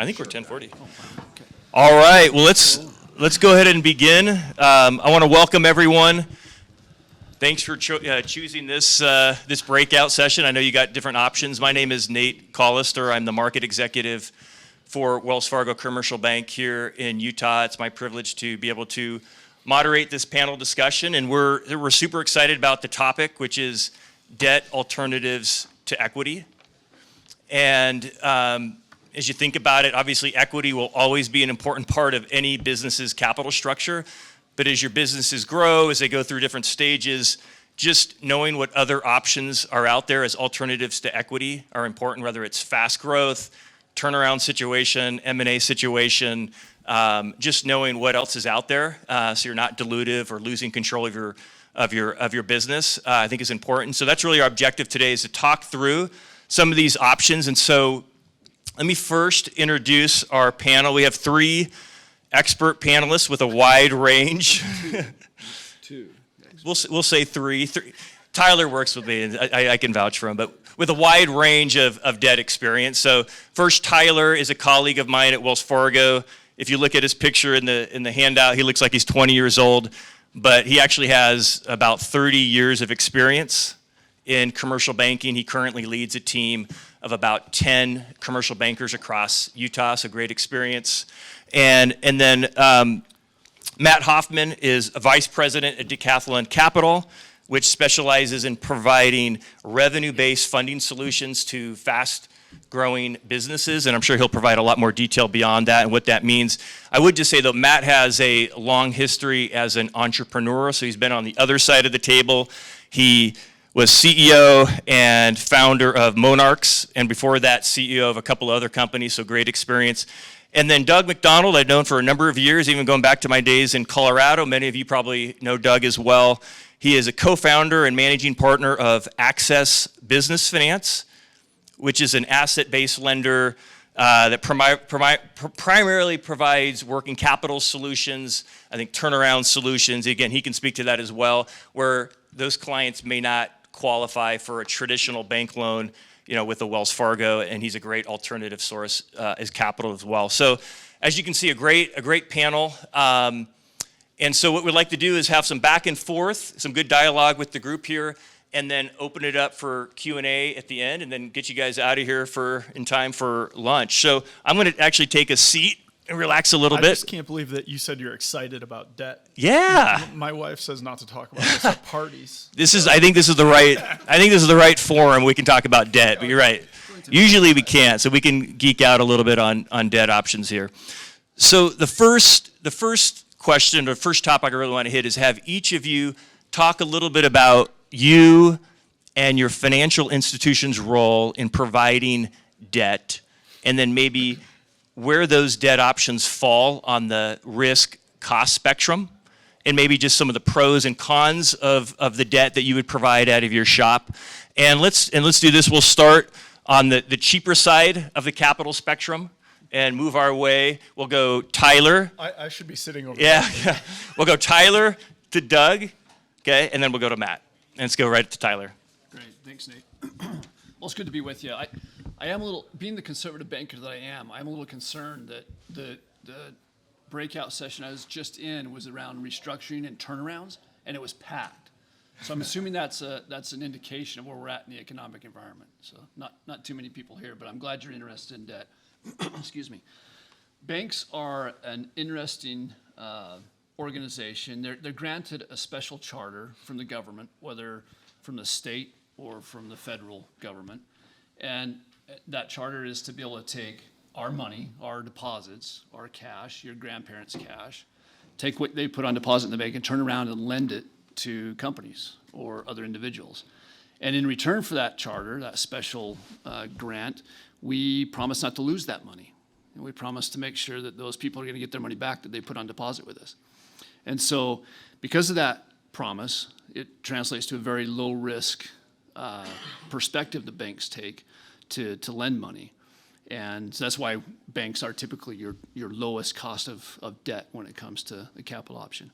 I think we're 10:40. Okay. All right. Well, let's go ahead and begin. I want to welcome everyone. Thanks for choosing this breakout session. I know you got different options. My name is Nate Collister. I'm the market executive for Wells Fargo Commercial Bank here in Utah. It's my privilege to be able to moderate this panel discussion, and we're super excited about the topic, which is debt alternatives to equity. And as you think about it, obviously equity will always be an important part of any business's capital structure. But as your businesses grow, as they go through different stages, just knowing what other options are out there as alternatives to equity are important, whether it's fast growth, turnaround situation, M&A situation, just knowing what else is out there so you're not dilutive or losing control of your business, I think is important. So that's really our objective today, is to talk through some of these options. And so let me first introduce our panel. We have three expert panelists with a wide range. Two. We'll say three. Tyler works with me, and I can vouch for him, but with a wide range of debt experience. So first, Tyler is a colleague of mine at Wells Fargo. If you look at his picture in the handout, he looks like he's 20 years old, but he actually has about 30 years of experience in commercial banking. He currently leads a team of about 10 commercial bankers across Utah, so great experience. And then Matt Hoffman is a vice president at Decathlon Capital, which specializes in providing revenue-based funding solutions to fast-growing businesses, and I'm sure he'll provide a lot more detail beyond that and what that means. I would just say, though, Matt has a long history as an entrepreneur, so he's been on the other side of the table. He was CEO and founder of Monarchs, and before that, CEO of a couple other companies, so great experience. And then Doug McDonald, I've known for a number of years, even going back to my days in Colorado. Many of you probably know Doug as well. He is a co-founder and managing partner of Access Business Finance, which is an asset-based lender that primarily provides working capital solutions, I think turnaround solutions. Again, he can speak to that as well, where those clients may not qualify for a traditional bank loan, with a Wells Fargo, and he's a great alternative source as capital as well. So as you can see, a great panel. And so what we'd like to do is have some back and forth, some good dialogue with the group here, and then open it up for Q&A at the end, and then get you guys out of here in time for lunch. So I'm going to actually take a seat and relax a little bit. I just can't believe that you said you're excited about debt. Yeah. My wife says not to talk about this at parties. I think this is the right forum. We can talk about debt, but you're right. Usually we can't, so we can geek out a little bit on debt options here. So the first question, or first topic I really want to hit is have each of you talk a little bit about you and your financial institution's role in providing debt, and then maybe where those debt options fall on the risk-cost spectrum, and maybe just some of the pros and cons of the debt that you would provide out of your shop. And let's do this. We'll start on the cheaper side of the capital spectrum and move our way. We'll go Tyler. I should be sitting over there. Yeah. We'll go Tyler to Doug, okay, and then we'll go to Matt. And let's go right to Tyler. Great. Thanks, Nate. Well, it's good to be with you. I am a little, being the conservative banker that I am, I'm a little concerned that the breakout session I was just in was around restructuring and turnarounds, and it was packed. So I'm assuming that's an indication of where we're at in the economic environment. So not too many people here, but I'm glad you're interested in debt. Excuse me. Banks are an interesting organization. They're granted a special charter from the government, whether from the state or from the federal government. And that charter is to be able to take our money, our deposits, our cash, your grandparents' cash, take what they put on deposit in the bank and turn around and lend it to companies or other individuals. And in return for that charter, that special grant, we promise not to lose that money. And we promise to make sure that those people are going to get their money back that they put on deposit with us. And so because of that promise, it translates to a very low risk perspective the banks take to lend money. And so that's why banks are typically your lowest cost of debt when it comes to the capital option.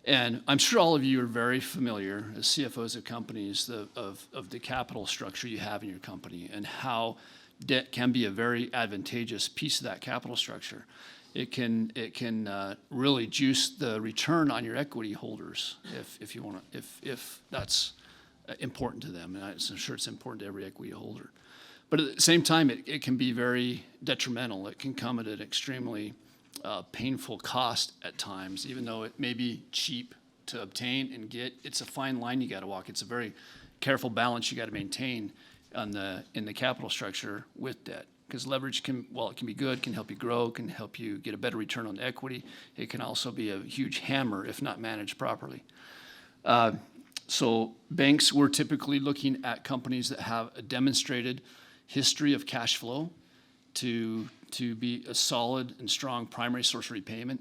And I'm sure all of you are very familiar as CFOs of companies of the capital structure you have in your company and how debt can be a very advantageous piece of that capital structure. It can really juice the return on your equity holders if you want to, if that's important to them. And I'm sure it's important to every equity holder. But at the same time, it can be very detrimental. It can come at an extremely painful cost at times, even though it may be cheap to obtain and get. It's a fine line you got to walk. It's a very careful balance you got to maintain in the capital structure with debt. Because leverage while it can be good, can help you grow, can help you get a better return on equity, it can also be a huge hammer if not managed properly. So banks, we're typically looking at companies that have a demonstrated history of cash flow to be a solid and strong primary source of repayment.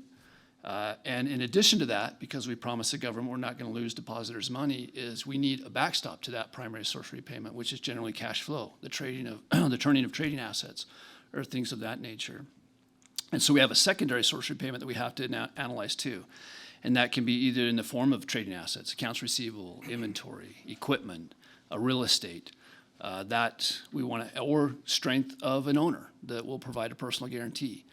And in addition to that, because we promise the government we're not going to lose depositors' money, is we need a backstop to that primary source of repayment, which is generally cash flow, the turning of trading assets, or things of that nature. And so we have a secondary source of repayment that we have to now analyze too. And that can be either in the form of trading assets, accounts receivable, inventory, equipment, real estate, that we want to, or strength of an owner that will provide a personal guarantee.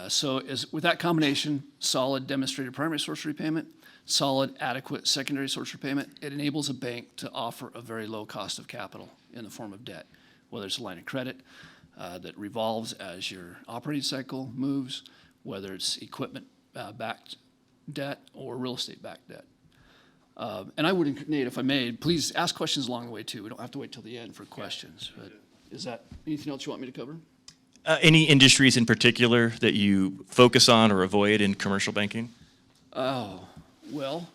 So with that combination, solid demonstrated primary source of repayment, solid adequate secondary source of repayment, it enables a bank to offer a very low cost of capital in the form of debt, whether it's a line of credit that revolves as your operating cycle moves, whether it's equipment-backed debt or real estate-backed debt. And I would, Nate, if I may, please ask questions along the way too. We don't have to wait till the end for questions. But is that anything else you want me to cover? Any industries in particular that you focus on or avoid in commercial banking? Oh, well,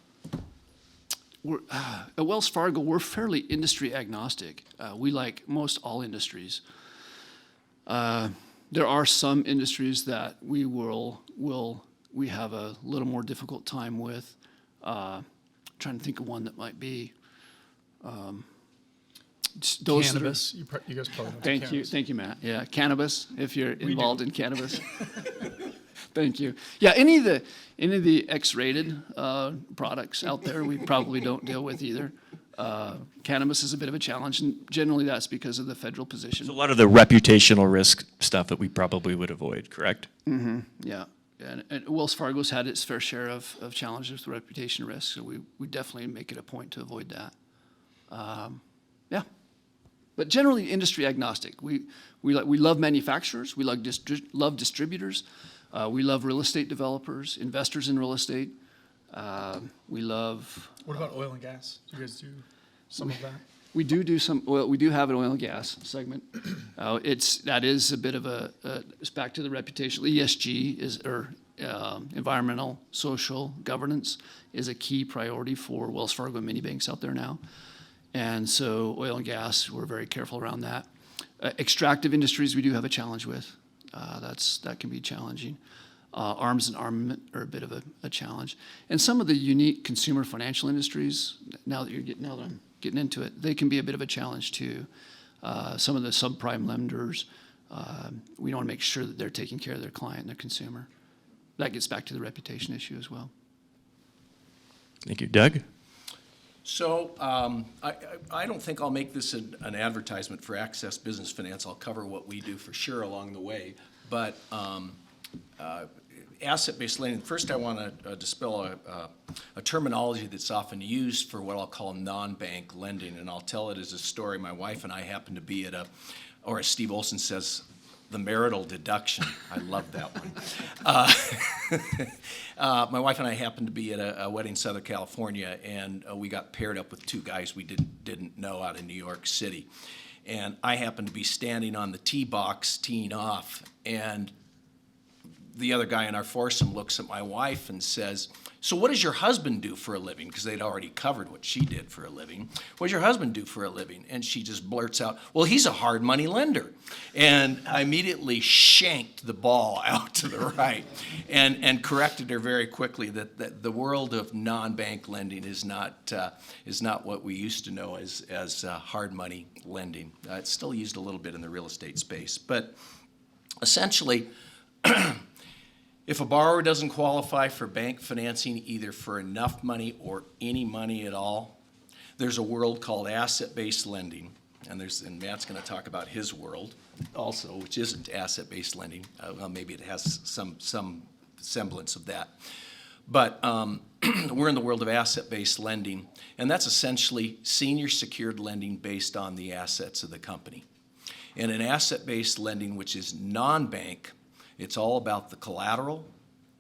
at Wells Fargo, we're fairly industry agnostic. We like most all industries. There are some industries that we have a little more difficult time with. Trying to think of one that might be. Cannabis. You guys probably know cannabis. Thank you, Matt. Yeah, cannabis. If you're involved in cannabis. Thank you. Yeah, any of the X-rated products out there, we probably don't deal with either. Cannabis is a bit of a challenge, and generally that's because of the federal position. So a lot of the reputational risk stuff that we probably would avoid, correct? Mm-hmm. Yeah. And Wells Fargo's had its fair share of challenges with reputation risk, so we definitely make it a point to avoid that. Yeah. But generally industry agnostic. We love manufacturers. We love distributors. We love real estate developers, investors in real estate. We love. What about oil and gas? Do you guys do some of that? We do some oil. We do have an oil and gas segment. That is a bit of it's back to the reputational ESG environmental, social governance is a key priority for Wells Fargo and many banks out there now. And so oil and gas, we're very careful around that. Extractive industries, we do have a challenge with. That can be challenging. Arms and armament are a bit of a challenge. And some of the unique consumer financial industries, now that I'm getting into it, they can be a bit of a challenge too. Some of the subprime lenders, we want to make sure that they're taking care of their client and their consumer. That gets back to the reputation issue as well. Thank you. Doug? So I don't think I'll make this an advertisement for Access Business Finance. I'll cover what we do for sure along the way. But asset-based lending, first I want to dispel a terminology that's often used for what I'll call non-bank lending, and I'll tell it as a story. My wife and I happened to be or as Steve Olson says, the marital deduction. I love that one. My wife and I happened to be at a wedding in Southern California, and we got paired up with two guys we didn't know out in New York City. And I happened to be standing on the tee box teeing off, and the other guy in our foursome looks at my wife and says, "So what does your husband do for a living?" Because they'd already covered what she did for a living. "What does your husband do for a living?" And she just blurts out, "Well, he's a hard money lender." And I immediately shanked the ball out to the right and corrected her very quickly that the world of non-bank lending is not what we used to know as hard money lending. It's still used a little bit in the real estate space. But essentially, if a borrower doesn't qualify for bank financing either for enough money or any money at all, there's a world called asset-based lending. and Matt's going to talk about his world also, which isn't asset-based lending. Well, maybe it has some semblance of that. But we're in the world of asset-based lending, and that's essentially senior secured lending based on the assets of the company. And in asset-based lending, which is non-bank, it's all about the collateral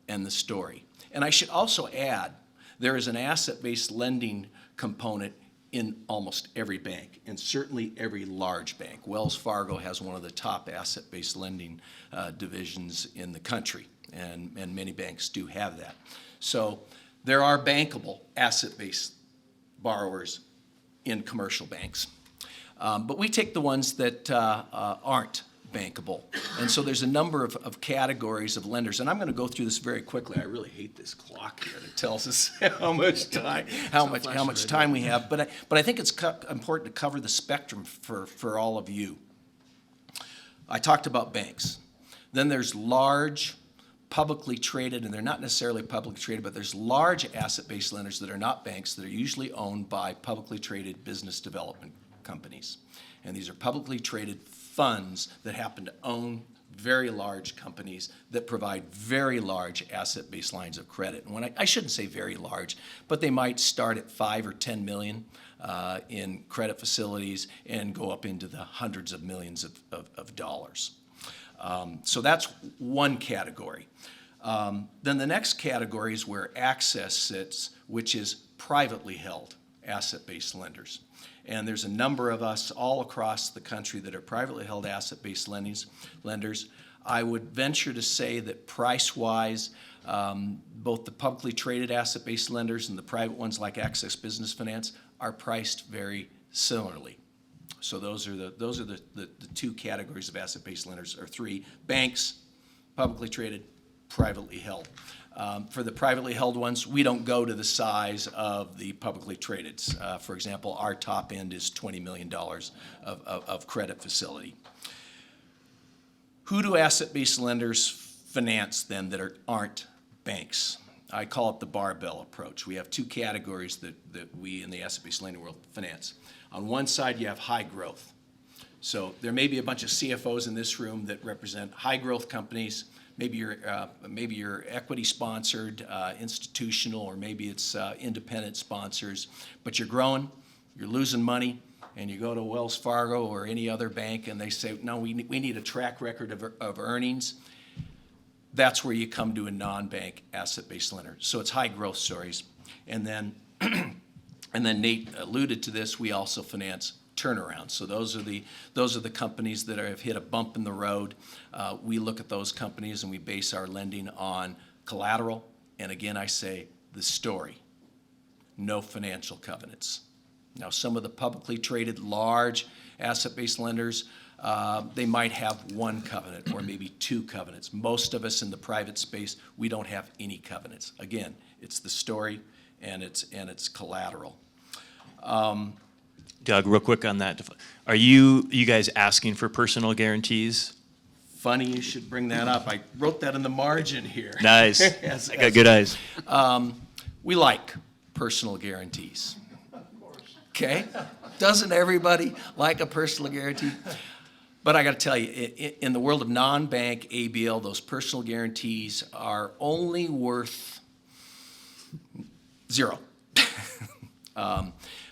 and the story. And I should also add, there is an asset-based lending component in almost every bank, and certainly every large bank. Wells Fargo has one of the top asset-based lending divisions in the country, and many banks do have that. So there are bankable asset-based borrowers in commercial banks. But we take the ones that aren't bankable. And so there's a number of categories of lenders. And I'm going to go through this very quickly. I really hate this clock here that tells us how much time we have. But I think it's important to cover the spectrum for all of you. I talked about banks. Then there's large, publicly traded, and they're not necessarily publicly traded, but there's large asset-based lenders that are not banks that are usually owned by publicly traded business development companies. And these are publicly traded funds that happen to own very large companies that provide very large asset-based lines of credit. And when I shouldn't say very large, but they might start at 5 or 10 million in credit facilities and go up into the hundreds of millions of dollars. So that's one category. Then the next category is where Access sits, which is privately held asset-based lenders. And there's a number of us all across the country that are privately held asset-based lenders. I would venture to say that price-wise, both the publicly traded asset-based lenders and the private ones like Access Business Finance are priced very similarly. So those are the two categories of asset-based lenders, or three: banks, publicly traded, privately held. For the privately held ones, we don't go to the size of the publicly traded. For example, our top end is $20 million of credit facility. Who do asset-based lenders finance then that aren't banks? I call it the barbell approach. We have two categories that we in the asset-based lending world finance. On one side, you have high growth. So there may be a bunch of CFOs in this room that represent high growth companies. Maybe you're equity sponsored, institutional, or maybe it's independent sponsors, but you're growing, you're losing money, and you go to Wells Fargo or any other bank and they say, no, we need a track record of earnings. That's where you come to a non-bank asset-based lender. So it's high growth stories. And then Nate alluded to this, we also finance turnaround. So those are the companies that have hit a bump in the road. We look at those companies and we base our lending on collateral. And again, I say the story. No financial covenants. Now, some of the publicly traded large asset-based lenders, they might have one covenant or maybe two covenants. Most of us in the private space, we don't have any covenants. Again, it's the story and it's collateral. Doug, real quick on that. Are you guys asking for personal guarantees? Funny you should bring that up. I wrote that in the margin here. Nice. I got good eyes. We like personal guarantees. Okay? Doesn't everybody like a personal guarantee? But I got to tell you, in the world of non-bank ABL, those personal guarantees are only worth zero.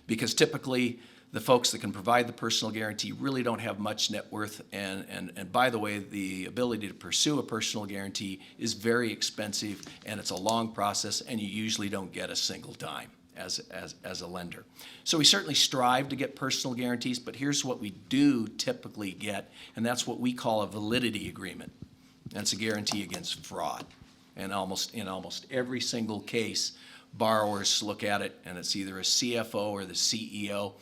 Because typically, the folks that can provide the personal guarantee really don't have much net worth. And by the way, the ability to pursue a personal guarantee is very expensive, and it's a long process, and you usually don't get a single dime as a lender. So we certainly strive to get personal guarantees, but here's what we do typically get, and that's what we call a validity agreement. That's a guarantee against fraud. And in almost every single case, borrowers look at it, and it's either a CFO or the CEO.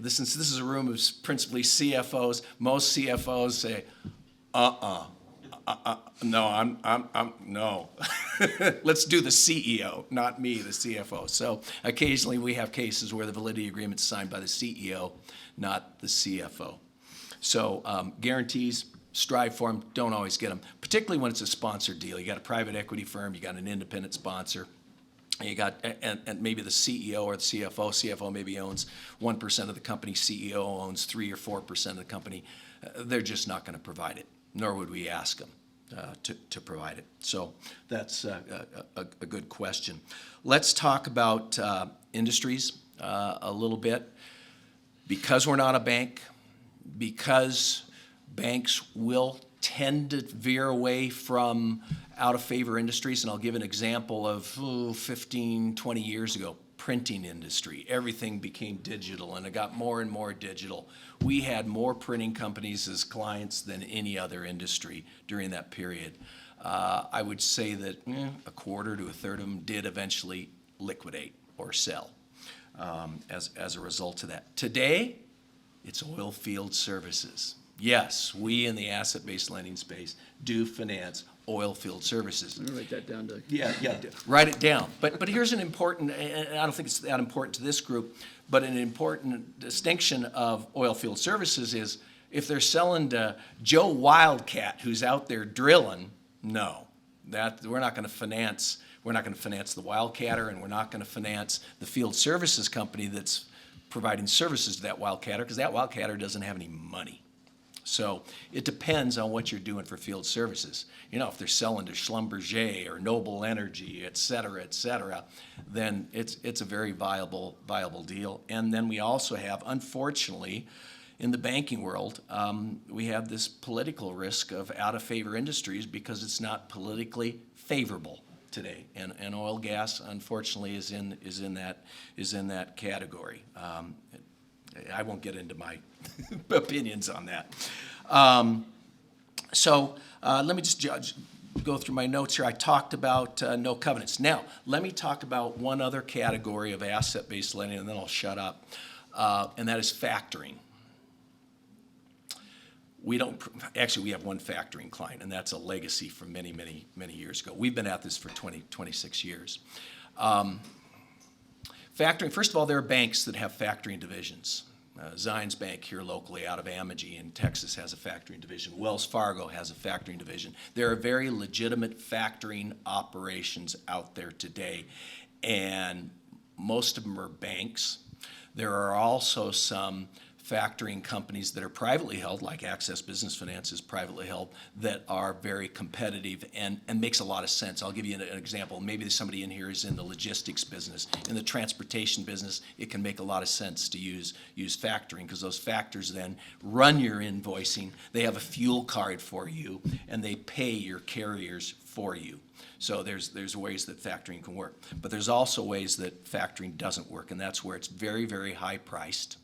Since this is a room of principally CFOs, most CFOs say, no, no. Let's do the CEO, not me, the CFO. So occasionally we have cases where the validity agreement's signed by the CEO, not the CFO. So guarantees, strive for them, don't always get them, particularly when it's a sponsored deal. You got a private equity firm, you got an independent sponsor. You got, and maybe the CEO or the CFO. CFO maybe owns 1% of the company. CEO owns 3 or 4% of the company. They're just not going to provide it, nor would we ask them to provide it. So that's a good question. Let's talk about industries a little bit. Because we're not a bank, because banks will tend to veer away from out-of-favor industries, and I'll give an example of 15, 20 years ago, printing industry. Everything became digital, and it got more and more digital. We had more printing companies as clients than any other industry during that period. I would say that a quarter to a third of them did eventually liquidate or sell as a result of that. Today, it's oil field services. Yes, we in the asset-based lending space do finance oil field services. I'm gonna write that down, Doug. Yeah, write it down. But here's an important, and I don't think it's that important to this group, but an important distinction of oil field services is if they're selling to Joe Wildcat who's out there drilling, no, that we're not going to finance. We're not going to finance the Wildcatter, and we're not going to finance the field services company that's providing services to that Wildcatter, because that Wildcatter doesn't have any money. So it depends on what you're doing for field services. You know, if they're selling to Schlumberger or Noble Energy, et cetera, then it's a very viable deal. And then we also have, unfortunately, in the banking world, we have this political risk of out-of-favor industries because it's not politically favorable today, and oil gas, unfortunately, is in that category. I won't get into my opinions on that. So let me just go through my notes here. I talked about no covenants. Now, let me talk about one other category of asset-based lending, and then I'll shut up, and that is factoring. We have one factoring client, and that's a legacy from many, many, many years ago. We've been at this for 26 years. Factoring, first of all, there are banks that have factoring divisions. Zions Bank here locally out of Amegy in Texas has a factoring division. Wells Fargo has a factoring division. There are very legitimate factoring operations out there today, and most of them are banks. There are also some factoring companies that are privately held, like Access Business Finance is privately held, that are very competitive and makes a lot of sense. I'll give you an example. Maybe somebody in here is in the logistics business. In the transportation business, it can make a lot of sense to use factoring, because those factors then run your invoicing. They have a fuel card for you, and they pay your carriers for you. So there's ways that factoring can work. But there's also ways that factoring doesn't work, and that's where it's very, very high priced.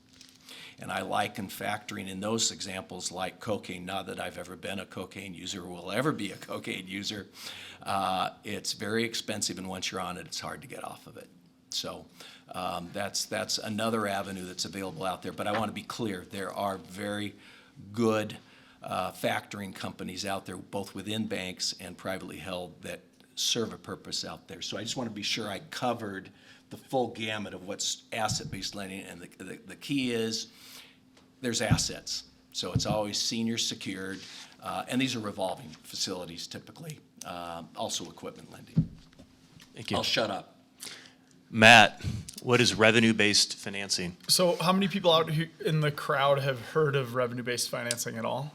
And I liken factoring in those examples like cocaine. Not that I've ever been a cocaine user or will ever be a cocaine user. It's very expensive, and once you're on it, it's hard to get off of it. So that's another avenue that's available out there. But I want to be clear, there are very good factoring companies out there, both within banks and privately held, that serve a purpose out there. So I just want to be sure I covered the full gamut of what's asset-based lending, and the key is there's assets. So it's always senior secured, and these are revolving facilities typically, also equipment lending. Thank you. I'll shut up. Matt, what is revenue-based financing? So how many people out here in the crowd have heard of revenue-based financing at all?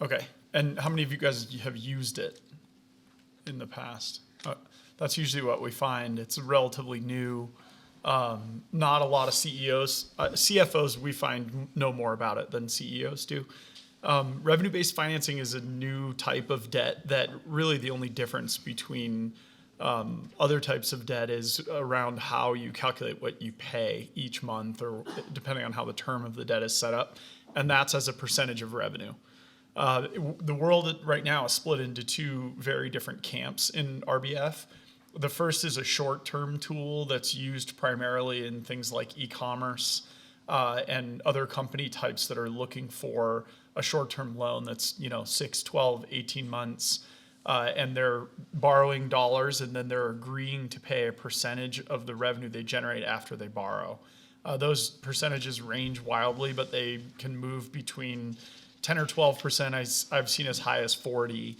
Okay. And how many of you guys have used it in the past? That's usually what we find. It's relatively new. Not a lot of CEOs. CFOs, we find, know more about it than CEOs do. Revenue-based financing is a new type of debt that really the only difference between other types of debt is around how you calculate what you pay each month, or depending on how the term of the debt is set up, and that's as a percentage of revenue. The world right now is split into two very different camps in RBF. The first is a short-term tool that's used primarily in things like e-commerce and other company types that are looking for a short-term loan that's 6, 12, 18 months, and they're borrowing dollars, and then they're agreeing to pay a percentage of the revenue they generate after they borrow. Those percentages range wildly, but they can move between 10 or 12%. I've seen as high as 40%.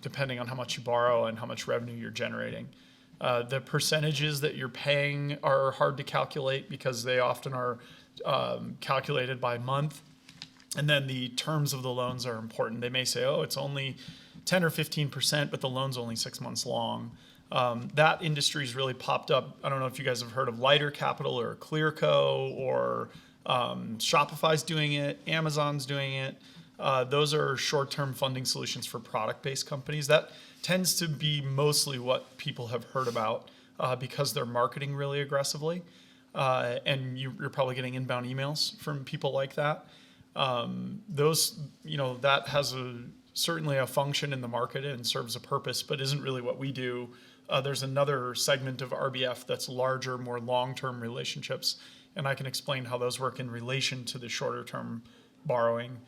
Depending on how much you borrow and how much revenue you're generating. The percentages that you're paying are hard to calculate because they often are calculated by month. And then the terms of the loans are important. They may say, oh, it's only 10 or 15%, but the loan's only 6 months long. That industry's really popped up. I don't know if you guys have heard of Lighter Capital or Clearco or Shopify's doing it, Amazon's doing it. Those are short-term funding solutions for product-based companies. That tends to be mostly what people have heard about because they're marketing really aggressively. And you're probably getting inbound emails from people like that. That has certainly a function in the market and serves a purpose, but isn't really what we do. There's another segment of RBF that's larger, more long-term relationships, and I can explain how those work in relation to the shorter-term borrowing.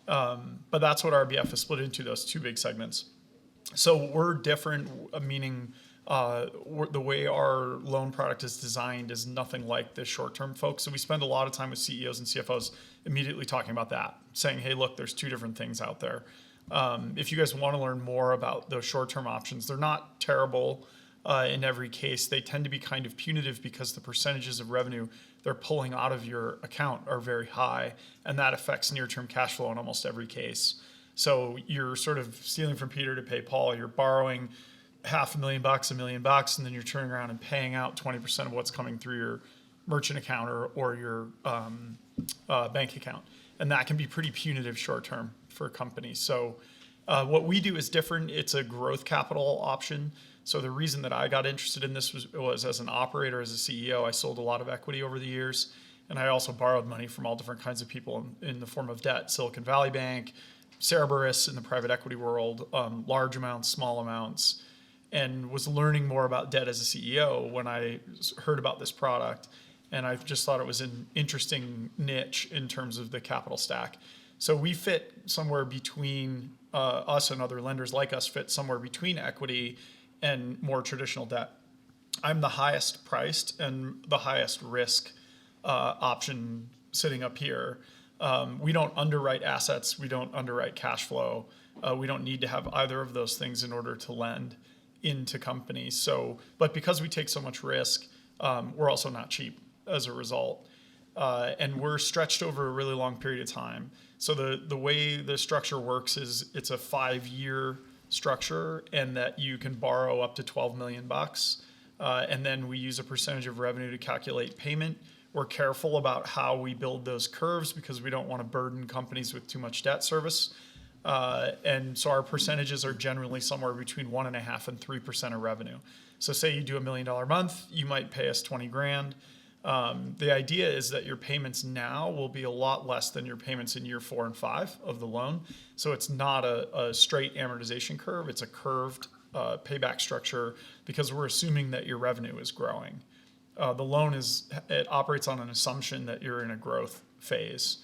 But that's what RBF is split into, those two big segments. So we're different, meaning the way our loan product is designed is nothing like the short-term folks. So we spend a lot of time with CEOs and CFOs immediately talking about that, saying, hey, look, there's two different things out there. If you guys want to learn more about those short-term options, they're not terrible in every case. They tend to be kind of punitive because the percentages of revenue they're pulling out of your account are very high, and that affects near-term cash flow in almost every case. So you're sort of stealing from Peter to pay Paul. You're borrowing $500,000, $1 million, and then you're turning around and paying out 20% of what's coming through your merchant account or your bank account. And that can be pretty punitive short-term for companies. So what we do is different. It's a growth capital option. So the reason that I got interested in this was as an operator, as a CEO, I sold a lot of equity over the years. And I also borrowed money from all different kinds of people in the form of debt. Silicon Valley Bank, Cerberus in the private equity world, large amounts, small amounts, and was learning more about debt as a CEO when I heard about this product. And I just thought it was an interesting niche in terms of the capital stack. So we fit somewhere between us and other lenders like us fit somewhere between equity and more traditional debt. I'm the highest priced and the highest risk option sitting up here. We don't underwrite assets. We don't underwrite cash flow. We don't need to have either of those things in order to lend into companies. But because we take so much risk, we're also not cheap as a result. And we're stretched over a really long period of time. So the way the structure works is it's a 5-year structure, and that you can borrow up to $12 million. And then we use a percentage of revenue to calculate payment. We're careful about how we build those curves because we don't want to burden companies with too much debt service. And so our percentages are generally somewhere between 1.5% and 3% of revenue. So say you do $1 million a month, you might pay us 20 grand. The idea is that your payments now will be a lot less than your payments in year 4 and 5 of the loan. So it's not a straight amortization curve. It's a curved payback structure because we're assuming that your revenue is growing. The loan it operates on an assumption that you're in a growth phase.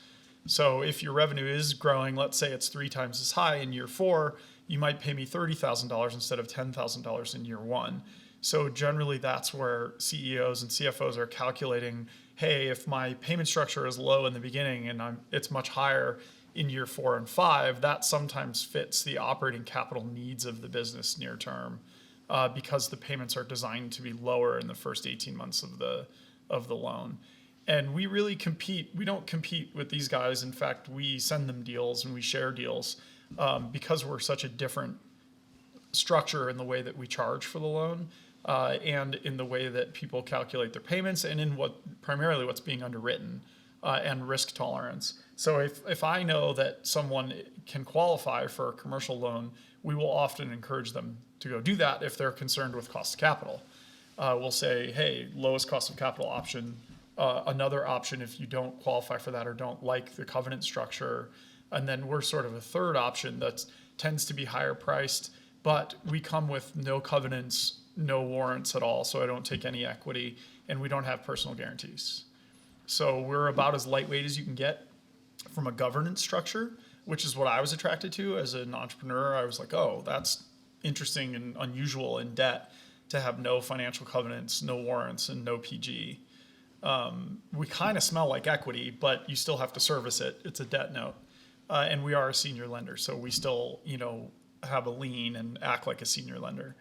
So if your revenue is growing, let's say it's 3 times as high in year 4, you might pay me $30,000 instead of $10,000 in year 1. So generally that's where CEOs and CFOs are calculating, hey, if my payment structure is low in the beginning and it's much higher in year 4 and 5, that sometimes fits the operating capital needs of the business near term because the payments are designed to be lower in the first 18 months of the loan. And we really compete. We don't compete with these guys. In fact, we send them deals and we share deals because we're such a different structure in the way that we charge for the loan and in the way that people calculate their payments and in primarily what's being underwritten and risk tolerance. So if I know that someone can qualify for a commercial loan, we will often encourage them to go do that if they're concerned with cost of capital. We'll say, hey, lowest cost of capital option. Another option if you don't qualify for that or don't like the covenant structure. And then we're sort of a third option that tends to be higher priced, but we come with no covenants, no warrants at all, so I don't take any equity, and we don't have personal guarantees. So we're about as lightweight as you can get from a governance structure, which is what I was attracted to as an entrepreneur. I was like, oh, that's interesting and unusual in debt to have no financial covenants, no warrants, and no PG. We kind of smell like equity, but you still have to service it. It's a debt note. And we are a senior lender, so we still, have a lien and act like a senior lender.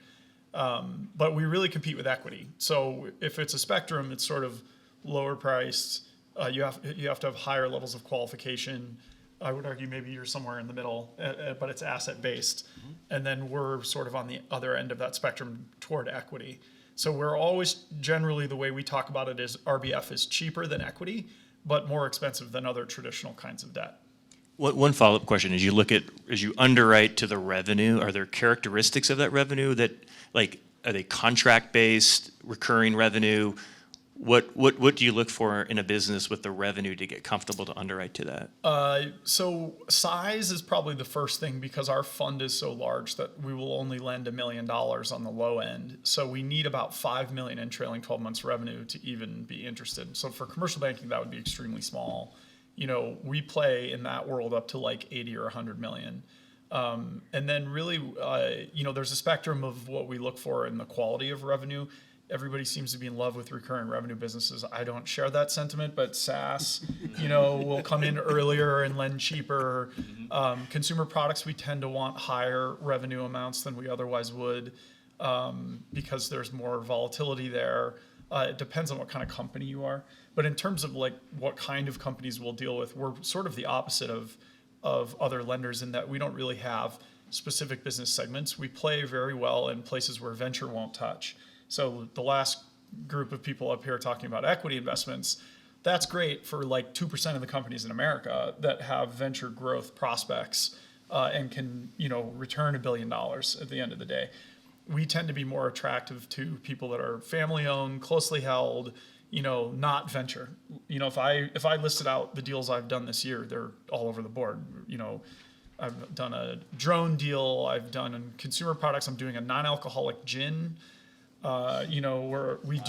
But we really compete with equity. So if it's a spectrum, it's sort of lower priced. You have to have higher levels of qualification. I would argue maybe you're somewhere in the middle, but it's asset based. And then we're sort of on the other end of that spectrum toward equity. So we're always, generally the way we talk about it is RBF is cheaper than equity, but more expensive than other traditional kinds of debt. One follow-up question: as you underwrite to the revenue, are there characteristics of that revenue that, like, are they contract-based, recurring revenue? What do you look for in a business with the revenue to get comfortable to underwrite to that? So size is probably the first thing, because our fund is so large that we will only lend $1 million on the low end. So we need about $5 million in trailing 12 months revenue to even be interested. So for commercial banking, that would be extremely small. We play in that world up to like 80 or 100 million. And then really, there's a spectrum of what we look for in the quality of revenue. Everybody seems to be in love with recurring revenue businesses. I don't share that sentiment, but SaaS, will come in earlier and lend cheaper. Consumer products, we tend to want higher revenue amounts than we otherwise would, because there's more volatility there. It depends on what kind of company you are. But in terms of like what kind of companies we'll deal with, we're sort of the opposite of other lenders in that we don't really have specific business segments. We play very well in places where venture won't touch. So the last group of people up here talking about equity investments, that's great for like 2% of the companies in America that have venture growth prospects and can, return $1 billion at the end of the day. We tend to be more attractive to people that are family owned, closely held, not venture. If I listed out the deals I've done this year, they're all over the board. I've done a drone deal. I've done in consumer products. I'm doing a non-alcoholic gin. Where we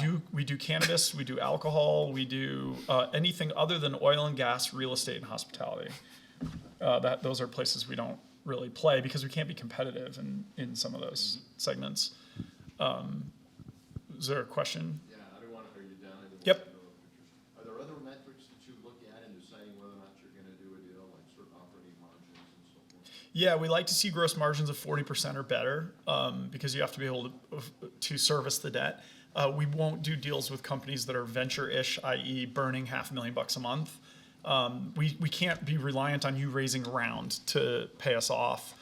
do cannabis, we do alcohol, we do anything other than oil and gas, real estate, and hospitality. Those are places we don't really play because we can't be competitive in some of those segments. Is there a question? Yeah, I don't want to hurry you down. Yep. Are there other metrics that you look at in deciding whether or not you're going to do a deal, like certain operating margins and so forth? Yeah, we like to see gross margins of 40% or better, because you have to be able to service the debt. We won't do deals with companies that are venture-ish, i.e. burning $500,000 a month. We can't be reliant on you raising a round to pay us off.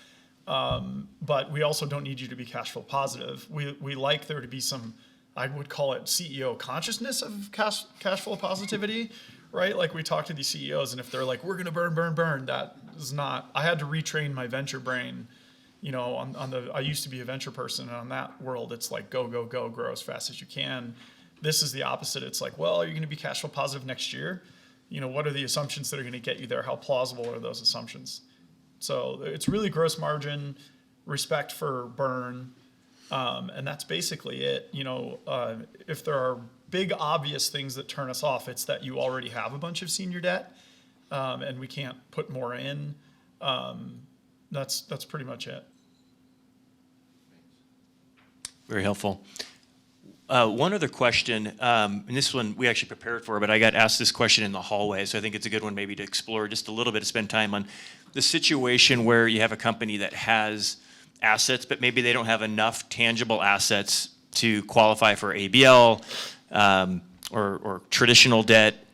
But we also don't need you to be cash flow positive. We like there to be some, I would call it CEO consciousness of cash flow positivity, right? Like we talk to these CEOs, and if they're like, we're going to burn, that is not, I had to retrain my venture brain, I used to be a venture person, and on that world, it's like, go, grow as fast as you can. This is the opposite. It's like, well, are you going to be cash flow positive next year? What are the assumptions that are going to get you there? How plausible are those assumptions? So it's really gross margin, respect for burn, and that's basically it. If there are big obvious things that turn us off, it's that you already have a bunch of senior debt, and we can't put more in. That's pretty much it. Very helpful. One other question, and this one we actually prepared for, but I got asked this question in the hallway, so I think it's a good one maybe to explore just a little bit, to spend time on the situation where you have a company that has assets, but maybe they don't have enough tangible assets to qualify for ABL or traditional debt,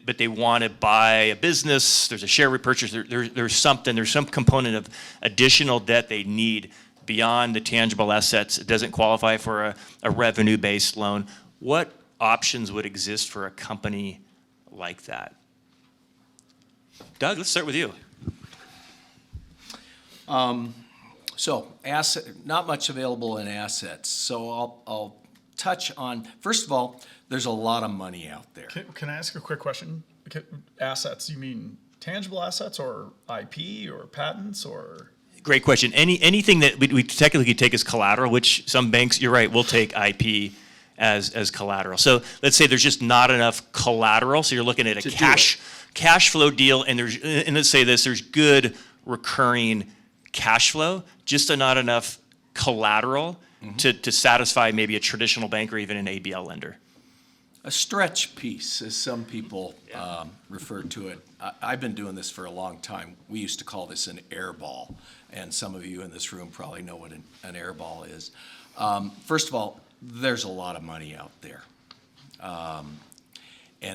but they want to buy a business. There's a share repurchase. There's some component of additional debt they need beyond the tangible assets. It doesn't qualify for a revenue-based loan. What options would exist for a company like that? Doug, let's start with you. So not much available in assets. So I'll touch on, first of all, there's a lot of money out there. Can I ask a quick question? Assets, you mean tangible assets or IP or patents or? Great question. Anything that we technically take as collateral, which some banks, you're right, will take IP as collateral. So let's say there's just not enough collateral. So you're looking at a cash flow deal, and let's say there's good recurring cash flow, just not enough collateral to satisfy maybe a traditional bank or even an ABL lender. A stretch piece, as some people refer to it. I've been doing this for a long time. We used to call this an air ball, and some of you in this room probably know what an air ball is. First of all, there's a lot of money out there, and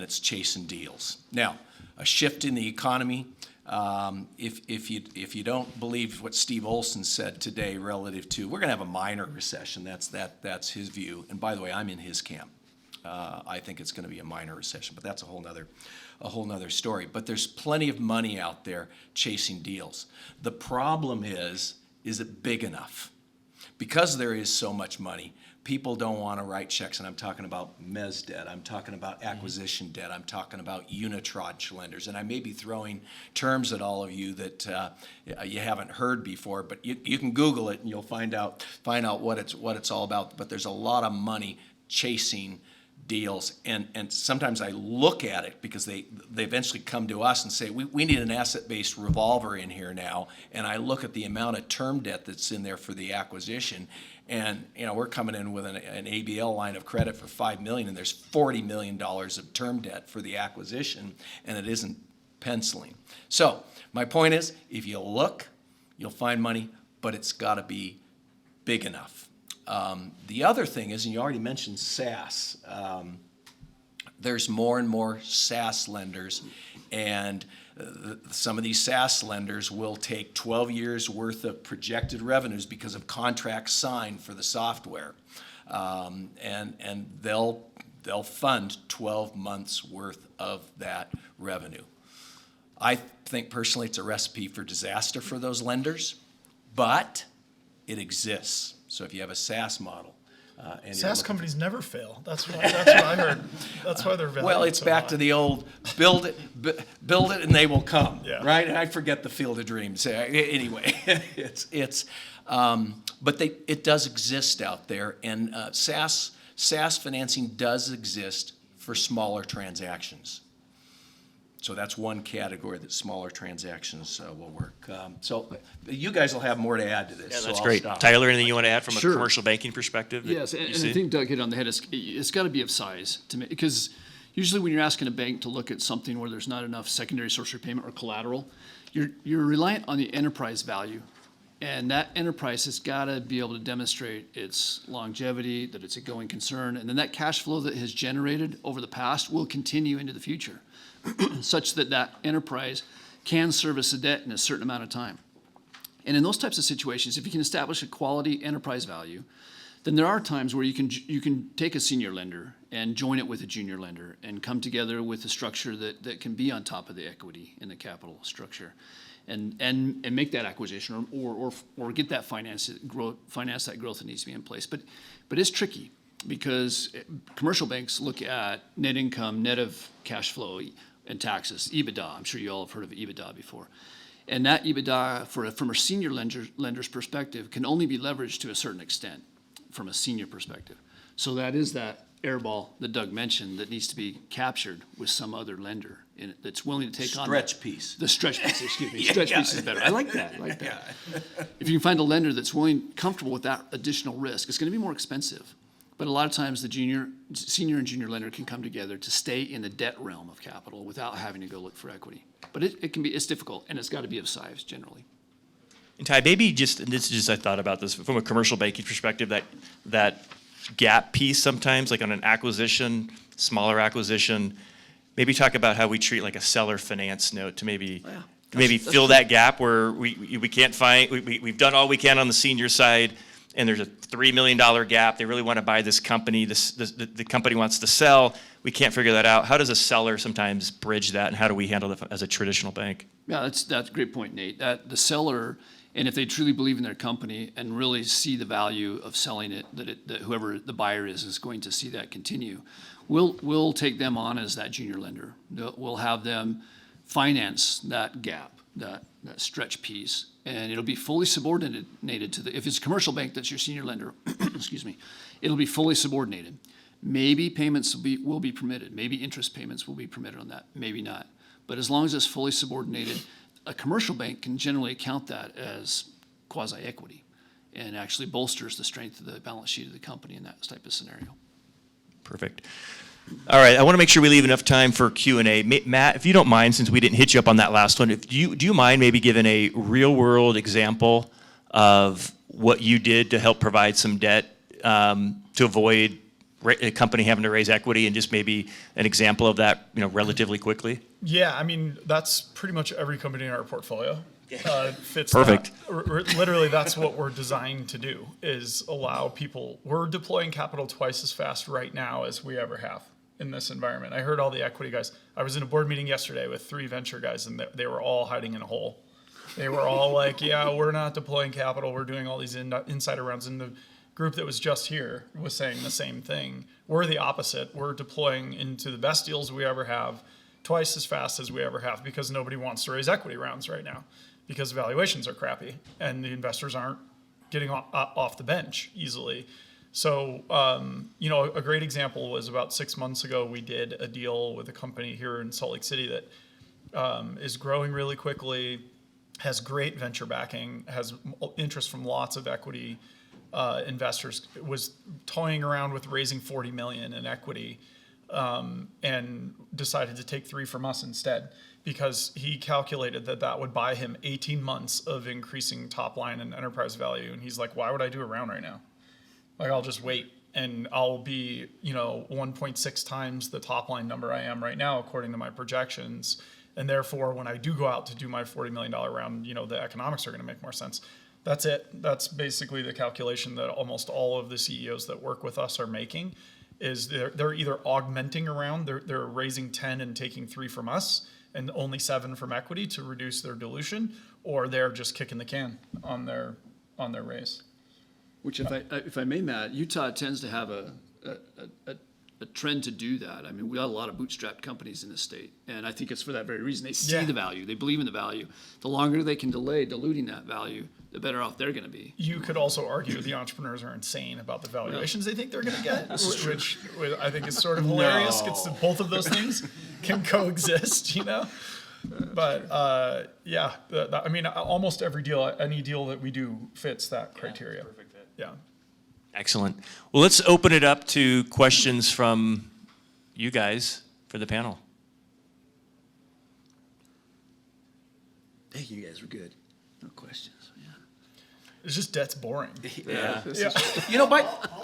it's chasing deals. Now, a shift in the economy, if you don't believe what Steve Olson said today relative to, we're going to have a minor recession. That's his view. And by the way, I'm in his camp. I think it's going to be a minor recession, but that's a whole nother story. But there's plenty of money out there chasing deals. The problem is it big enough? Because there is so much money, people don't want to write checks, and I'm talking about mezz debt, I'm talking about acquisition debt, I'm talking about unitranche lenders, and I may be throwing terms at all of you that you haven't heard before, but you can Google it and you'll find out what it's all about. But there's a lot of money chasing deals, and sometimes I look at it because they eventually come to us and say, we need an asset-based revolver in here now, and I look at the amount of term debt that's in there for the acquisition, and we're coming in with an ABL line of credit for $5 million, and there's $40 million of term debt for the acquisition, and it isn't penciling. So my point is, if you look, you'll find money, but it's got to be big enough. The other thing is, and you already mentioned SaaS, there's more and more SaaS lenders, and some of these SaaS lenders will take 12 years worth of projected revenues because of contracts signed for the software, and they'll fund 12 months worth of that revenue. I think personally it's a recipe for disaster for those lenders, but it exists. So if you have a SaaS model, and SaaS companies never fail. That's what I heard. That's why they're valued. Well, it's so back high. to the old build it and they will come, Yeah. right? And I forget the Field of Dreams. Anyway, but it does exist out there, and SaaS financing does exist for smaller transactions. So that's one category that smaller transactions will work. So you guys will have more to add to this. Yeah, so that's I'll great. stop. Tyler, anything you want to add from Sure. a commercial banking perspective? that Yes, you and see? I think Doug hit on the head. It's got to be of size to me, because usually when you're asking a bank to look at something where there's not enough secondary source repayment or collateral, you're reliant on the enterprise value, and that enterprise has got to be able to demonstrate its longevity, that it's a going concern, and then that cash flow that has generated over the past will continue into the future, such that that enterprise can service the debt in a certain amount of time. And in those types of situations, if you can establish a quality enterprise value, then there are times where you can take a senior lender and join it with a junior lender and come together with a structure that can be on top of the equity in the capital structure, and make that acquisition or get that finance that growth that needs to be in place. But it's tricky, because commercial banks look at net income, net of cash flow and taxes, EBITDA. I'm sure you all have heard of EBITDA before. And that EBITDA, from a senior lender's perspective, can only be leveraged to a certain extent from a senior perspective. So that is that airball that Doug mentioned that needs to be captured with some other lender that's willing to take on Stretch piece. the stretch piece. Excuse me, stretch piece is better. I like that. If you can find a lender that's comfortable with that additional risk, it's going to be more expensive. But a lot of times the senior and junior lender can come together to stay in the debt realm of capital without having to go look for equity. But it's difficult, and it's got to be of size generally. And Ty, maybe I thought about this from a commercial banking perspective, that gap piece sometimes, like on an acquisition, smaller acquisition, maybe talk about how we treat like a seller finance note to maybe fill that gap where we can't find, we've done all we can on the senior side, and there's a $3 million gap. They really want to buy this company. The company wants to sell. We can't figure that out. How does a seller sometimes bridge that, and how do we handle it as a traditional bank? Yeah, that's a great point, Nate. That the seller, and if they truly believe in their company and really see the value of selling it, that whoever the buyer is going to see that continue, we'll take them on as that junior lender. We'll have them finance that gap, that stretch piece, and it'll be fully subordinated to if it's a commercial bank that's your senior lender, excuse me, it'll be fully subordinated. Maybe payments will be permitted. Maybe interest payments will be permitted on that. Maybe not. But as long as it's fully subordinated, a commercial bank can generally count that as quasi-equity and actually bolsters the strength of the balance sheet of the company in that type of scenario. Perfect. All right, I want to make sure we leave enough time for Q&A. Matt, if you don't mind, since we didn't hit you up on that last one, do you mind maybe giving a real-world example of what you did to help provide some debt to avoid a company having to raise equity, and just maybe an example of that, relatively quickly? Yeah, I mean, that's pretty much every company in our portfolio fits Perfect. that. Literally, that's what we're designed to do, is allow people. We're deploying capital twice as fast right now as we ever have in this environment. I heard all the equity guys. I was in a board meeting yesterday with 3 venture guys, and they were all hiding in a hole. They were all like, yeah, we're not deploying capital. We're doing all these insider rounds. And the group that was just here was saying the same thing. We're the opposite. We're deploying into the best deals we ever have, twice as fast as we ever have, because nobody wants to raise equity rounds right now because valuations are crappy and the investors aren't getting off the bench easily. So, a great example was about 6 months ago, we did a deal with a company here in Salt Lake City that is growing really quickly, has great venture backing, has interest from lots of equity investors, was toying around with raising $40 million in equity, and decided to take 3 from us instead, because he calculated that would buy him 18 months of increasing top line and enterprise value. And he's like, why would I do a round right now? Like, I'll just wait and I'll be, 1.6 times the top line number I am right now, according to my projections. And therefore, when I do go out to do my $40 million round, the economics are going to make more sense. That's it. That's basically the calculation that almost all of the CEOs that work with us are making, is they're either augmenting around, they're raising 10 and taking 3 from us and only 7 from equity to reduce their dilution, or they're just kicking the can on their raise. Which, if I may, Matt, Utah tends to have a trend to do that. I mean, we got a lot of bootstrapped companies in the state, and I think it's for that very reason. They see the value, they believe in the value. The longer they can delay diluting that value, the better off they're going to be. You could also argue the entrepreneurs are insane about the valuations they think they're going to get, which I think is sort of hilarious. It's that both of those things can coexist, But I mean, almost every deal, any deal that we do fits that criteria. Perfect fit. Yeah. Excellent. Well, let's open it up to questions from you guys for the panel. Hey, you guys were good. No questions. Yeah. It's just debt's boring. Yeah.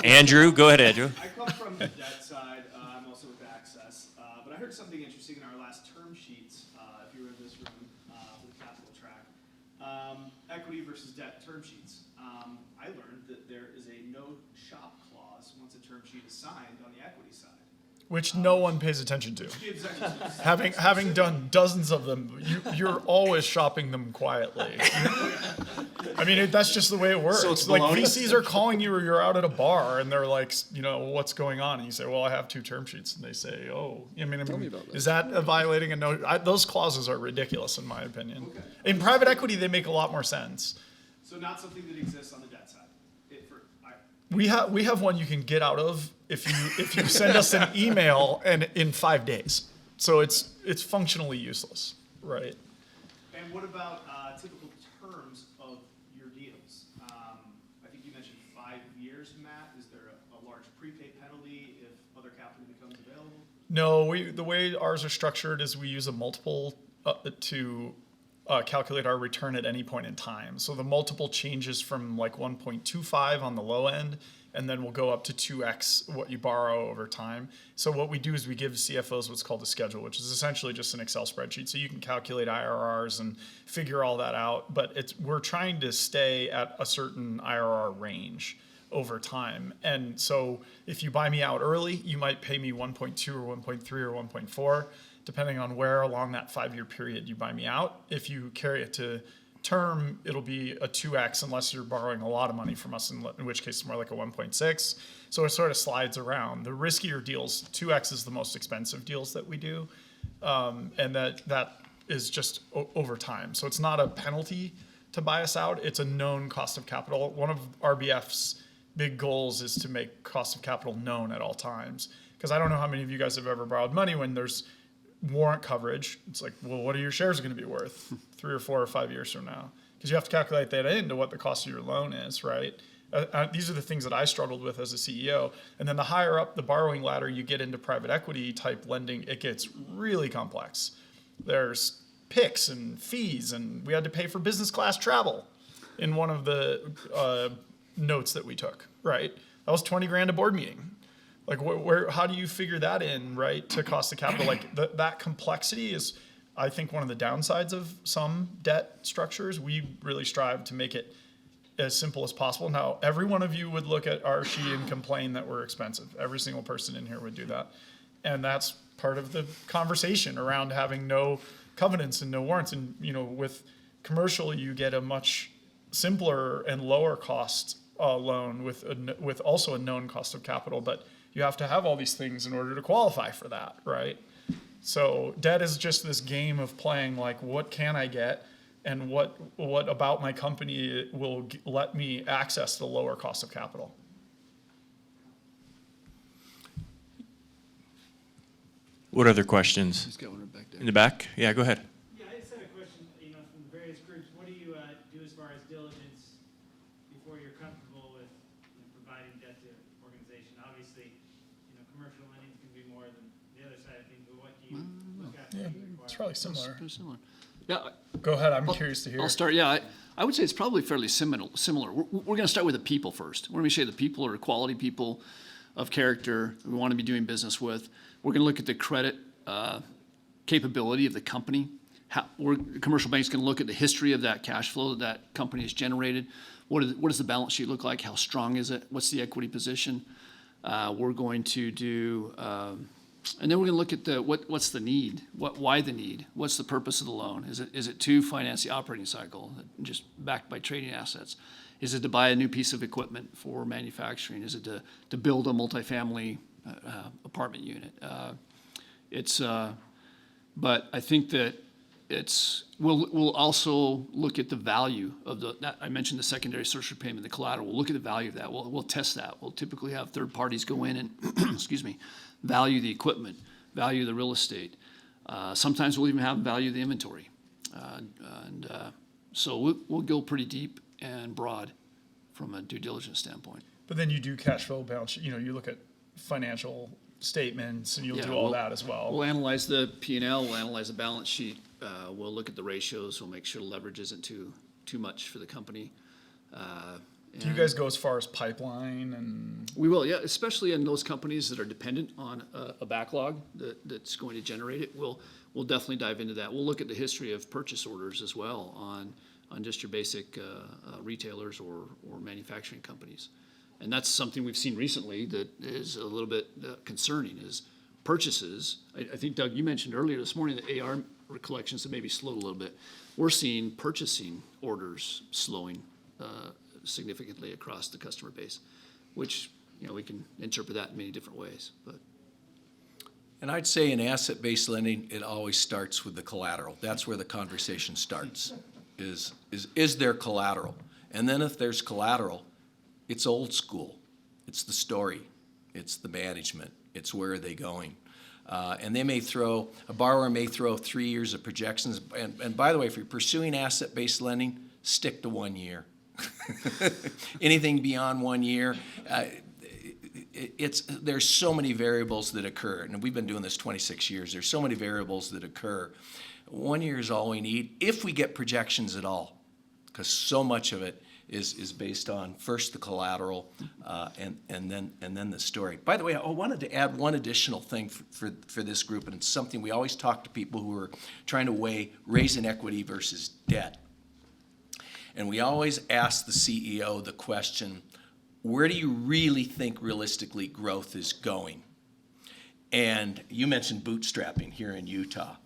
Andrew, go ahead, Andrew. I come from the debt side. I'm also with Access. But I heard something interesting in our last term sheets, if you were in this room, for the capital track. Equity versus debt term sheets. I learned that there is a no shop clause once a term sheet is signed on the equity side. Which no one pays attention to. Having done dozens of them, you're always shopping them quietly. I mean, that's just the way it works. So it's like baloney? VCs are calling you, or you're out at a bar, and they're like, what's going on? And you say, well, I have 2 term sheets, and they say, oh, I mean, me about that. is that violating a no? Those clauses are ridiculous, in my opinion. Okay. In private equity, they make a lot more sense. So not something that exists on the debt side. We have one you can get out of if you send us an email and in 5 days. So it's functionally useless, right? And what about typical terms of your deals? I think you mentioned 5 years, Matt. Is there a large prepaid penalty if other capital becomes available? No, the way ours are structured is we use a multiple to calculate our return at any point in time. So the multiple changes from like 1.25 on the low end, and then we'll go up to 2x what you borrow over time. So what we do is we give CFOs what's called a schedule, which is essentially just an Excel spreadsheet. So you can calculate IRRs and figure all that out, but we're trying to stay at a certain IRR range over time. And so if you buy me out early, you might pay me 1.2 or 1.3 or 1.4, depending on where along that 5-year period you buy me out. If you carry it to term, it'll be a 2x unless you're borrowing a lot of money from us, in which case it's more like a 1.6. So it sort of slides around. The riskier deals, 2x is the most expensive deals that we do. And that is just over time. So it's not a penalty to buy us out. It's a known cost of capital. One of RBF's big goals is to make cost of capital known at all times. Because I don't know how many of you guys have ever borrowed money when there's warrant coverage. It's like, well, what are your shares going to be worth 3 or 4 or 5 years from now? Because you have to calculate that into what the cost of your loan is, right? These are the things that I struggled with as a CEO. And then the higher up the borrowing ladder you get into private equity type lending, it gets really complex. There's PICs and fees, and we had to pay for business class travel in one of the notes that we took, right? That was 20 grand a board meeting. Like how do you figure that in, right, to cost of capital? Like that complexity is, I think, one of the downsides of some debt structures. We really strive to make it as simple as possible. Now, every one of you would look at our sheet and complain that we're expensive. Every single person in here would do that. And that's part of the conversation around having no covenants and no warrants. And, with commercial, you get a much simpler and lower cost loan with also a known cost of capital. But you have to have all these things in order to qualify for that, right? So debt is just this game of playing, like, what can I get? And what about my company will let me access the lower cost of capital? What other questions? He's got one right back there. In the back? Yeah, go ahead. Yeah, I just had a question, from the various groups. What do you do as far as diligence before you're comfortable with providing debt to organization? Obviously, commercial lending can be more than the other side of things, but what do you look at? Yeah, it's probably similar. Pretty similar. Yeah. Go ahead. I'm curious to hear. I'll start. Yeah, I would say it's probably fairly similar. We're going to start with the people first. We're going to make sure the people are quality people of character we want to be doing business with. We're going to look at the credit capability of the company. Commercial bank's going to look at the history of that cash flow that company has generated. What does the balance sheet look like? How strong is it? What's the equity position? We're going to do. And then we're going to look at what's the need? Why the need? What's the purpose of the loan? Is it to finance the operating cycle, just backed by trading assets? Is it to buy a new piece of equipment for manufacturing? Is it to build a multifamily apartment unit? But I think that we'll also look at the value of I mentioned the secondary source repayment, the collateral. We'll look at the value of that. We'll test that. We'll typically have third parties go in and, excuse me, value the equipment, value the real estate. Sometimes we'll even have value the inventory. So we'll go pretty deep and broad from a due diligence standpoint. But then you do cash flow balance sheet. You look at financial statements and you'll do all that as well. We'll analyze the P&L. We'll analyze the balance sheet. We'll look at the ratios. We'll make sure the leverage isn't too much for the company. Do you guys go as far as pipeline and? We will, yeah, especially in those companies that are dependent on a backlog that's going to generate it. We'll definitely dive into that. We'll look at the history of purchase orders as well on just your basic retailers or manufacturing companies. And that's something we've seen recently that is a little bit concerning is purchases. I think, Doug, you mentioned earlier this morning that AR collections have maybe slowed a little bit. We're seeing purchasing orders slowing significantly across the customer base, which we can interpret that in many different ways. And I'd say in asset-based lending, it always starts with the collateral. That's where the conversation starts, is there collateral? And then if there's collateral, it's old school. It's the story. It's the management. It's where are they going? And a borrower may throw 3 years of projections. And by the way, if you're pursuing asset-based lending, stick to 1 year. Anything beyond 1 year, there's so many variables that occur, and we've been doing this 26 years. There's so many variables that occur. 1 year is all we need, if we get projections at all, because so much of it is based on first the collateral and then the story. By the way, I wanted to add one additional thing for this group, and it's something we always talk to people who are trying to weigh raising equity versus debt. And we always ask the CEO the question, where do you really think realistically growth is going? And you mentioned bootstrapping here in Utah.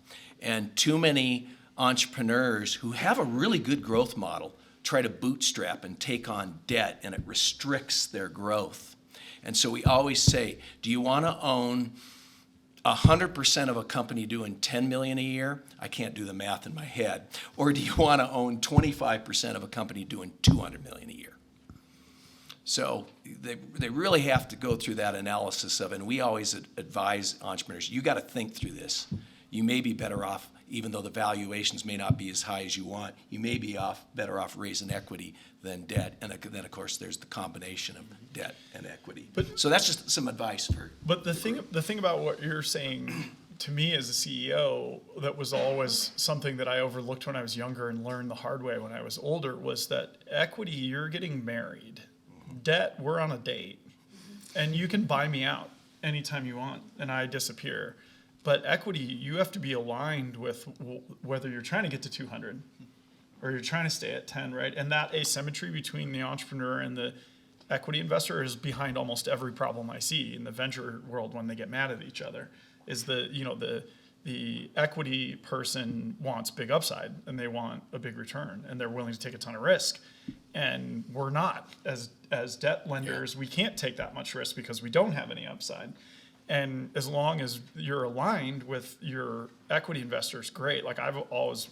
And too many entrepreneurs who have a really good growth model try to bootstrap and take on debt, and it restricts their growth. And so we always say, do you want to own 100% of a company doing $10 million a year? I can't do the math in my head. Or do you want to own 25% of a company doing $200 million a year? So they really have to go through that analysis of it. And we always advise entrepreneurs, you got to think through this. You may be better off even though the valuations may not be as high as you want, you may be better off raising equity than debt. And then, of course, there's the combination of debt and equity. So that's just some advice for. But the thing about what you're saying to me as a CEO that was always something that I overlooked when I was younger and learned the hard way when I was older was that equity, you're getting married. Debt, we're on a date. And you can buy me out anytime you want and I disappear. But equity, you have to be aligned with whether you're trying to get to 200 or you're trying to stay at 10, right? And that asymmetry between the entrepreneur and the equity investor is behind almost every problem I see in the venture world when they get mad at each other. Is the equity person wants big upside and they want a big return and they're willing to take a ton of risk. And we're not. As debt lenders, we can't take that much risk because we don't have any upside. And as long as you're aligned with your equity investors, great. Like I've always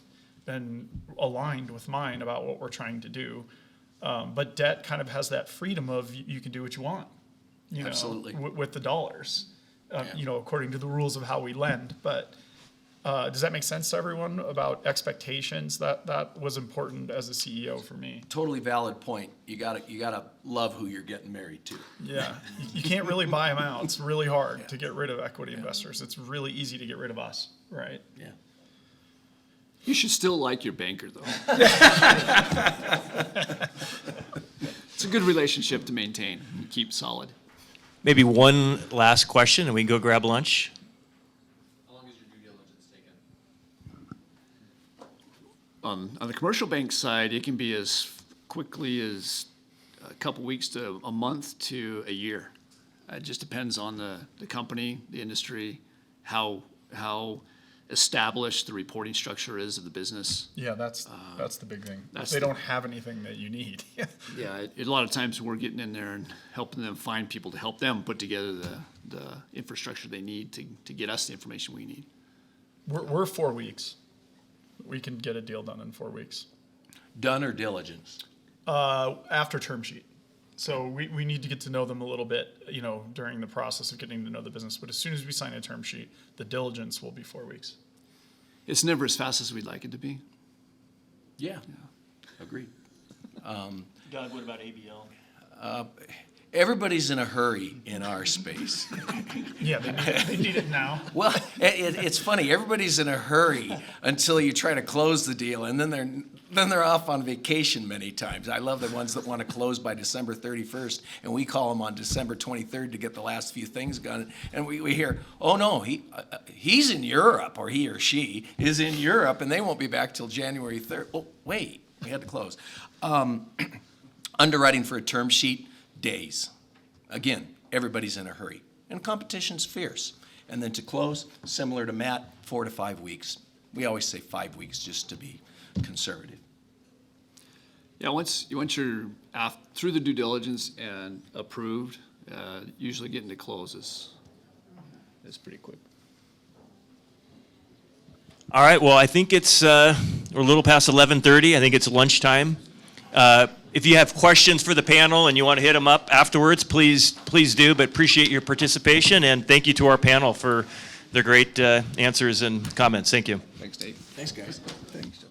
been aligned with mine about what we're trying to do. But debt kind of has that freedom of you can do what you want, Absolutely. with the dollars, according to the rules of how we lend. But does that make sense to everyone about expectations? That was important as a CEO for me. Totally valid point. You gotta love who you're getting married to. Yeah, you can't really buy them out. It's really hard to get rid of equity investors. It's really easy to get rid of us, right? Yeah. You should still like your banker, though. It's a good relationship to maintain and keep solid. Maybe one last question, and we can go grab lunch. How long is your due diligence taken? On the commercial bank side, it can be as quickly as a couple weeks to a month to a year. It just depends on the company, the industry, how established the reporting structure is of the business. Yeah, that's the big thing. that's They the- don't have anything that you need. Yeah, a lot of times we're getting in there and helping them find people to help them put together the infrastructure they need to get us the information we need. We're 4 weeks. We can get a deal done in 4 weeks. Done or diligence? After term sheet. So we need to get to know them a little bit, during the process of getting to know the business. But as soon as we sign a term sheet, the diligence will be 4 weeks. It's never as fast as we'd like it to be. Yeah. Agreed. Doug, what about ABL? Everybody's in a hurry in our space. Yeah, they need it now. Well, it's funny. Everybody's in a hurry until you try to close the deal, and then they're off on vacation many times. I love the ones that want to close by December 31st, and we call them on December 23rd to get the last few things done. And we hear, oh no, he's in Europe, or he or she is in Europe, and they won't be back till January 3rd. Oh, wait, we had to close. Underwriting for a term sheet, days. Again, everybody's in a hurry, and competition's fierce. And then to close, similar to Matt, 4 to 5 weeks. We always say 5 weeks just to be conservative. Yeah, once you're through the due diligence and approved, usually getting to close is pretty quick. All right, well, I think it's, we're a little past 11:30. I think it's lunchtime. If you have questions for the panel and you want to hit them up afterwards, please do, but appreciate your participation, and thank you to our panel for their great answers and comments. Thank you. Thanks, Dave. Thanks, guys. Thanks, Joe.